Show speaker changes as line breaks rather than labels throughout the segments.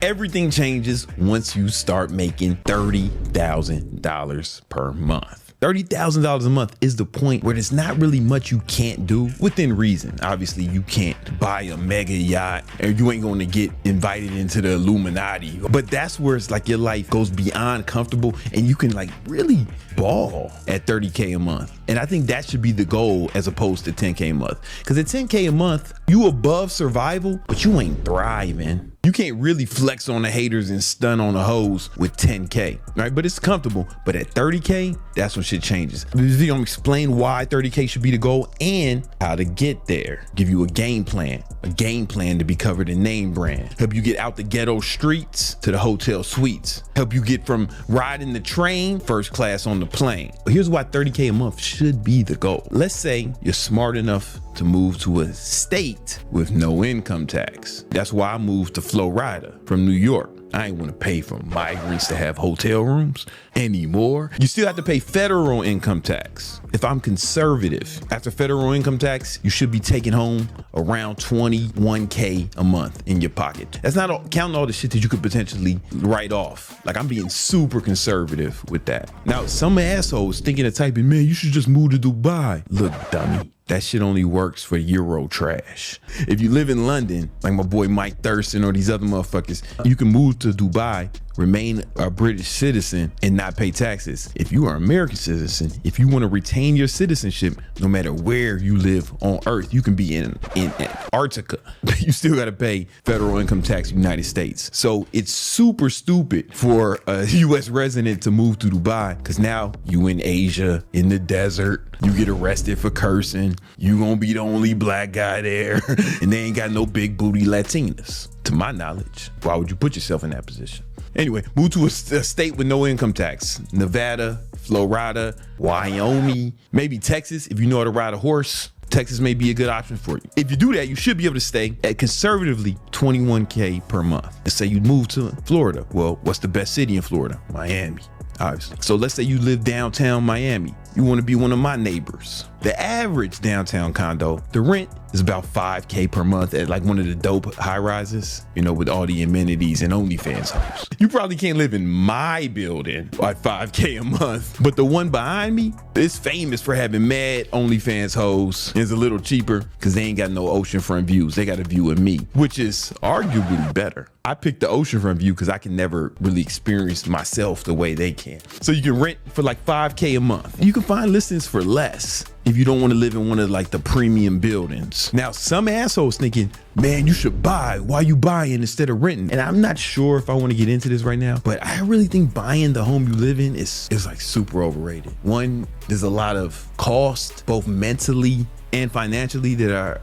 Everything changes once you start making $30,000 per month. $30,000 a month is the point where there's not really much you can't do within reason. Obviously, you can't buy a mega yacht and you ain't going to get invited into the Illuminati. But that's where it's like your life goes beyond comfortable and you can like really ball at 30K a month. And I think that should be the goal as opposed to 10K a month. Because at 10K a month, you above survival, but you ain't thriving. You can't really flex on the haters and stun on the hoes with 10K, right? But it's comfortable. But at 30K, that's when shit changes. This video I'm explain why 30K should be the goal and how to get there. Give you a game plan to be covered in name brand. Help you get out the ghetto streets to the hotel suites. Help you get from riding the train, first class on the plane. But here's why 30K a month should be the goal. Let's say you're smart enough to move to a state with no income tax. That's why I moved to Florida from New York. I ain't want to pay for migrants to have hotel rooms anymore. You still have to pay federal income tax. If I'm conservative, after federal income tax, you should be taking home around 21K a month in your pocket. That's not counting all the shit that you could potentially write off. Like I'm being super conservative with that. Now, some assholes thinking of typing, man, you should just move to Dubai. Look, dummy. That shit only works for Euro trash. If you live in London, like my boy Mike Thurston or these other motherfuckers, you can move to Dubai, remain a British citizen and not pay taxes. If you are an American citizen, if you want to retain your citizenship, no matter where you live on earth, you can be in Antarctica, but you still got to pay federal income tax in the United States. So it's super stupid for a US resident to move to Dubai because now you in Asia, in the desert, you get arrested for cursing. You gonna be the only black guy there and they ain't got no big booty Latinas. To my knowledge, why would you put yourself in that position? Anyway, move to a state with no income tax. Nevada, Florida, Wyoming, maybe Texas if you know how to ride a horse. Texas may be a good option for you. If you do that, you should be able to stay at conservatively 21K per month. Let's say you move to Florida. Well, what's the best city in Florida? Miami, obviously. So let's say you live downtown Miami. You want to be one of my neighbors. The average downtown condo, the rent is about 5K per month at like one of the dope high rises, you know, with all the amenities and OnlyFans homes. You probably can't live in my building at 5K a month, but the one behind me is famous for having mad OnlyFans hoes. It's a little cheaper because they ain't got no oceanfront views. They got a view of me, which is arguably better. I picked the oceanfront view because I can never really experience myself the way they can. So you can rent for like 5K a month. You can find listings for less if you don't want to live in one of like the premium buildings. Now, some assholes thinking, man, you should buy. Why you buying instead of renting? And I'm not sure if I want to get into this right now, but I really think buying the home you live in is like super overrated. One, there's a lot of cost, both mentally and financially, that are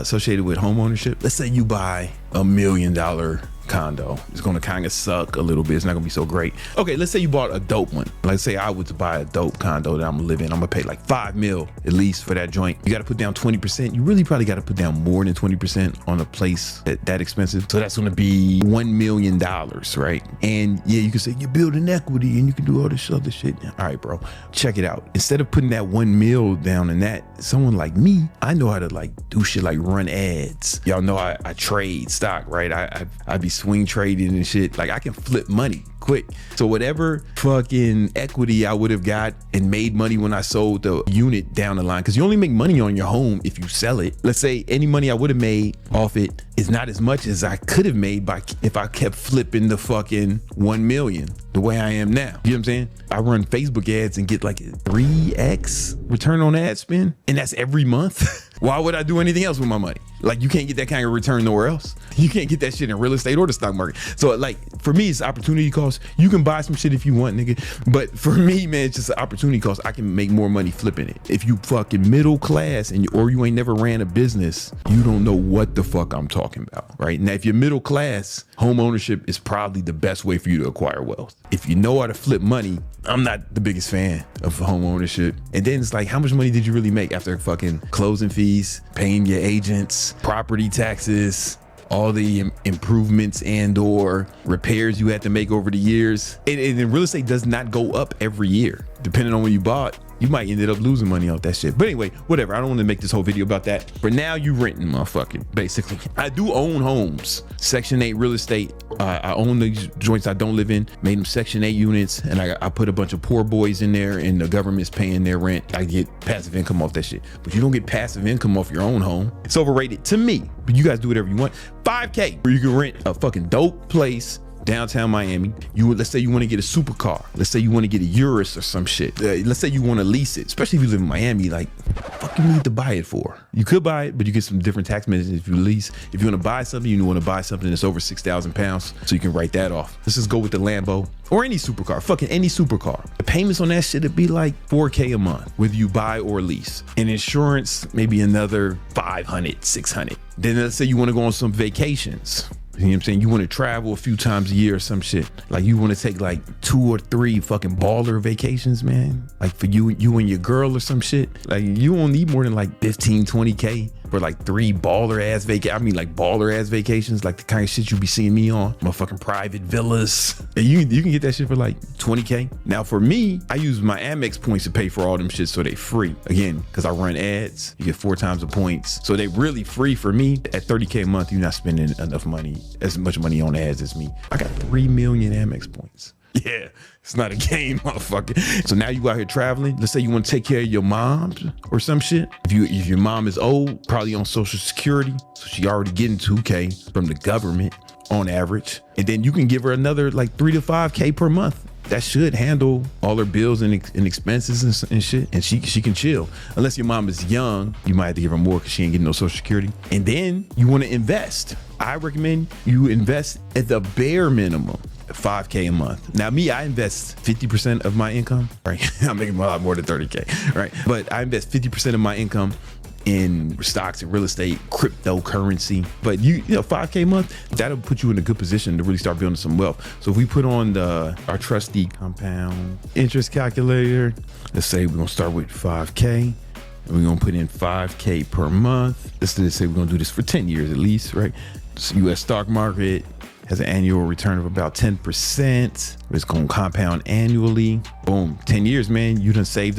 associated with home ownership. Let's say you buy $1 million condo. It's gonna kind of suck a little bit. It's not gonna be so great. Okay, let's say you bought a dope one. Let's say I was to buy a dope condo that I'm gonna live in. I'm gonna pay like $5 million at least for that joint. You gotta put down 20%. You really probably gotta put down more than 20% on a place that expensive. So that's gonna be $1 million, right? And yeah, you can say you're building equity and you can do all this other shit. All right, bro, check it out. Instead of putting that $1 million down in that, someone like me, I know how to like do shit like run ads. Y'all know I trade stock, right? I be swing trading and shit. Like I can flip money quick. So whatever fucking equity I would have got and made money when I sold the unit down the line, because you only make money on your home if you sell it. Let's say any money I would have made off it is not as much as I could have made if I kept flipping the fucking 1 million the way I am now. You know what I'm saying? I run Facebook ads and get like a 3x return on ad spend, and that's every month. Why would I do anything else with my money? Like, you can't get that kind of return nowhere else. You can't get that shit in real estate or the stock market. So like, for me, it's opportunity cost. You can buy some shit if you want, nigga. But for me, man, it's just an opportunity cost. I can make more money flipping it. If you fucking middle class or you ain't never ran a business, you don't know what the fuck I'm talking about, right? Now, if you're middle class, home ownership is probably the best way for you to acquire wealth. If you know how to flip money, I'm not the biggest fan of home ownership. And then it's like, how much money did you really make after fucking closing fees, paying your agents, property taxes, all the improvements and or repairs you had to make over the years? And real estate does not go up every year. Depending on when you bought, you might end up losing money off that shit. But anyway, whatever. I don't want to make this whole video about that. For now, you renting, motherfucker, basically. I do own homes. Section 8 real estate. I own these joints I don't live in, made them Section 8 units, and I put a bunch of poor boys in there, and the government's paying their rent. I get passive income off that shit. But you don't get passive income off your own home. It's overrated to me, but you guys do whatever you want. $5K, where you can rent a fucking dope place downtown Miami. Let's say you want to get a supercar. Let's say you want to get a Urus or some shit. Let's say you want to lease it, especially if you live in Miami. Like, fuck you need to buy it for? You could buy it, but you get some different tax measures if you lease. If you want to buy something, you want to buy something that's over 6,000 pounds, so you can write that off. Let's just go with the Lambo or any supercar, fucking any supercar. The payments on that shit would be like $4K a month, whether you buy or lease. And insurance, maybe another 500, 600. Then let's say you want to go on some vacations. You know what I'm saying? You want to travel a few times a year or some shit. Like you want to take like 2 or 3 fucking baller vacations, man. Like for you and your girl or some shit. Like you won't need more than like 15, 20K for like 3 baller ass vacations, like the kind of shit you be seeing me on. Motherfucking private villas. And you can get that shit for like 20K. Now for me, I use my Amex points to pay for all them shit, so they free. Again, because I run ads, you get 4 times the points. So they really free for me. At 30K a month, you're not spending enough money, as much money on ads as me. I got 3 million Amex points. Yeah, it's not a game, motherfucker. So now you out here traveling. Let's say you want to take care of your mom or some shit. If your mom is old, probably on Social Security, so she already getting 2K from the government on average. And then you can give her another like 3 to 5K per month. That should handle all her bills and expenses and shit. And she can chill. Unless your mom is young, you might have to give her more because she ain't getting no Social Security. And then you want to invest. I recommend you invest at the bare minimum, $5K a month. Now me, I invest 50% of my income, right? I'm making a lot more than 30K, right? But I invest 50% of my income in stocks and real estate, cryptocurrency. But you know, 5K a month, that'll put you in a good position to really start building some wealth. So if we put on our trusty compound interest calculator, let's say we're gonna start with 5K, and we're gonna put in 5K per month. Let's say we're gonna do this for 10 years at least, right? So US stock market has an annual return of about 10%. It's gonna compound annually. Boom, 10 years, man. You done saved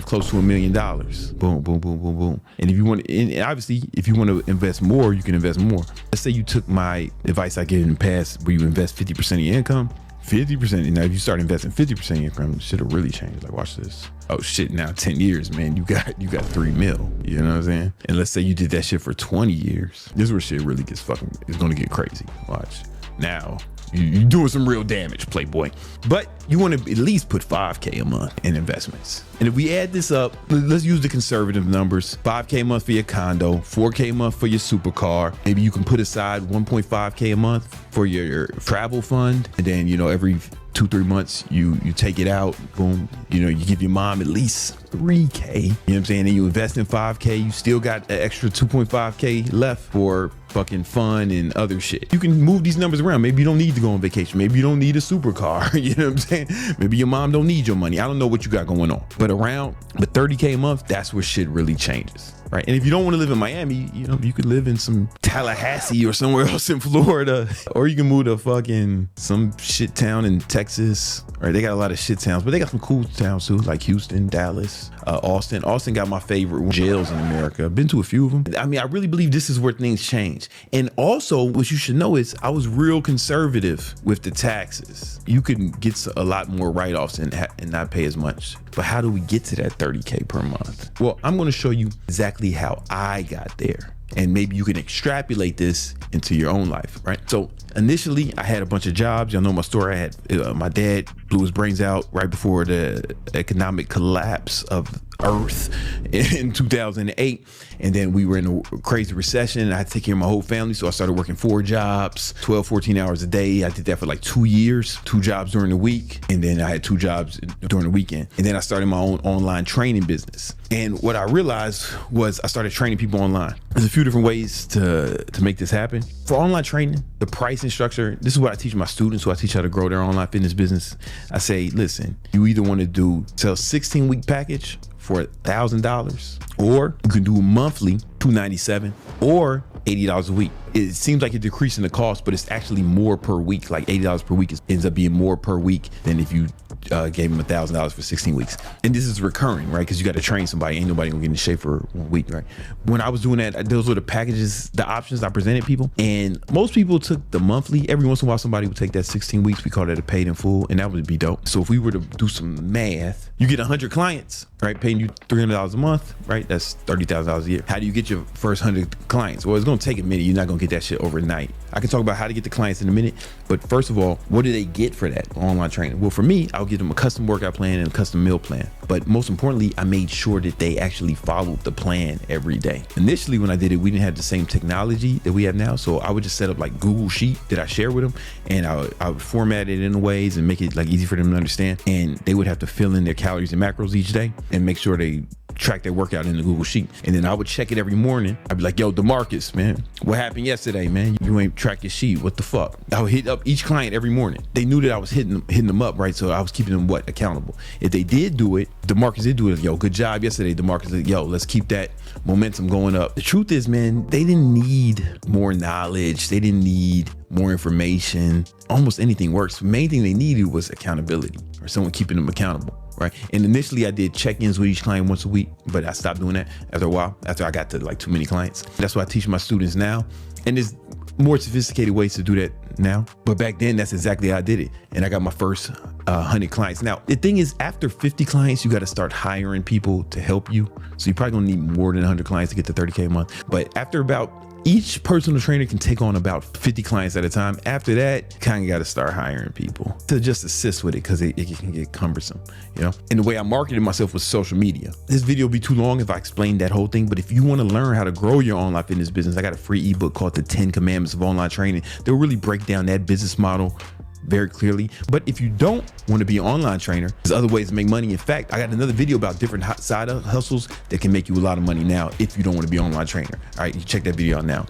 close to $1 million. Boom, boom, boom, boom, boom. And if you want, and obviously, if you want to invest more, you can invest more. Let's say you took my advice I gave in the past, where you invest 50% of your income. 50%. Now, if you start investing 50% of your income, shit'll really change. Like, watch this. Oh shit! Now 10 years, man. You got 3 mil. You know what I'm saying? And let's say you did that shit for 20 years. This is where shit really gets it's gonna get crazy. Watch. Now you're doing some real damage, Playboy. But you want to at least put 5K a month in investments. And if we add this up, let's use the conservative numbers. 5K a month for your condo, 4K a month for your supercar. Maybe you can put aside 1.5K a month for your travel fund. And then, you know, every 2-3 months, you take it out, boom, you know, you give your mom at least 3K, you know what I'm saying? And you invest in 5K, you still got an extra 2.5K left for fucking fun and other shit. You can move these numbers around. Maybe you don't need to go on vacation. Maybe you don't need a supercar, you know what I'm saying? Maybe your mom don't need your money. I don't know what you got going on. But 30K a month, that's where shit really changes. Right. And if you don't want to live in Miami, you know, you could live in some Tallahassee or somewhere else in Florida, or you can move to fucking some shit town in Texas. Right. They got a lot of shit towns, but they got some cool towns too, like Houston, Dallas, Austin. Austin got my favorite jails in America. I've been to a few of them. I mean, I really believe this is where things change. And also what you should know is I was real conservative with the taxes. You can get a lot more write-offs and not pay as much. But how do we get to that 30K per month? Well, I'm going to show you exactly how I got there. And maybe you can extrapolate this into your own life, right? So initially, I had a bunch of jobs. Y'all know my story. I had my dad blew his brains out right before the economic collapse of Earth in 2008. And then we were in a crazy recession, and I had to take care of my whole family. So I started working 4 jobs, 12, 14 hours a day. I did that for like 2 years, 2 jobs during the week. And then I had 2 jobs during the weekend. And then I started my own online training business. And what I realized was I started training people online. There's a few different ways to make this happen. For online training, the pricing structure, this is what I teach my students who I teach how to grow their online fitness business. I say, listen, you either want to sell a 16-week package for $1,000, or you can do a monthly, $297, or $80 a week. It seems like it's decreasing the cost, but it's actually more per week. Like $80 per week ends up being more per week than if you gave him $1,000 for 16 weeks. And this is recurring, right? Because you got to train somebody. Ain't nobody gonna get in shape for 1 week, right? When I was doing that, those were the packages, the options I presented people. And most people took the monthly. Every once in a while, somebody would take that 16 weeks. We call that a paid in full, and that would be dope. So if we were to do some math, you get 100 clients, right? Paying you $300 a month, right? That's $30,000 a year. How do you get your first 100 clients? Well, it's gonna take a minute. You're not gonna get that shit overnight. I can talk about how to get the clients in a minute, but first of all, what do they get for that online training? Well, for me, I'll give them a custom workout plan and a custom meal plan. But most importantly, I made sure that they actually followed the plan every day. Initially, when I did it, we didn't have the same technology that we have now. So I would just set up like Google Sheet that I share with them, and I would format it in ways and make it like easy for them to understand. And they would have to fill in their calories and macros each day and make sure they track their workout in the Google Sheet. And then I would check it every morning. I'd be like, yo, DeMarcus, man, what happened yesterday, man? You ain't track your sheet. What the fuck? I would hit up each client every morning. They knew that I was hitting them up, right? So I was keeping them accountable. If they did do it, DeMarcus did do it. Yo, good job yesterday, DeMarcus. Like, yo, let's keep that momentum going up. The truth is, man, they didn't need more knowledge. They didn't need more information. Almost anything works. The main thing they needed was accountability, or someone keeping them accountable. Right. And initially I did check-ins with each client once a week, but I stopped doing that after a while, after I got to like too many clients. That's what I teach my students now. And there's more sophisticated ways to do that now. But back then, that's exactly how I did it. And I got my first 100 clients. Now, the thing is, after 50 clients, you got to start hiring people to help you. So you're probably gonna need more than 100 clients to get to 30K a month. But after about each personal trainer can take on about 50 clients at a time. After that, you kind of got to start hiring people to just assist with it, because it can get cumbersome, you know? And the way I marketed myself was social media. This video would be too long if I explained that whole thing, but if you want to learn how to grow your online fitness business, I got a free ebook called The 10 Commandments of Online Training. They'll really break down that business model very clearly. But if you don't want to be an online trainer, there's other ways to make money. In fact, I got another video about different side hustles that can make you a lot of money now if you don't want to be an online trainer. All right, you check that video out now.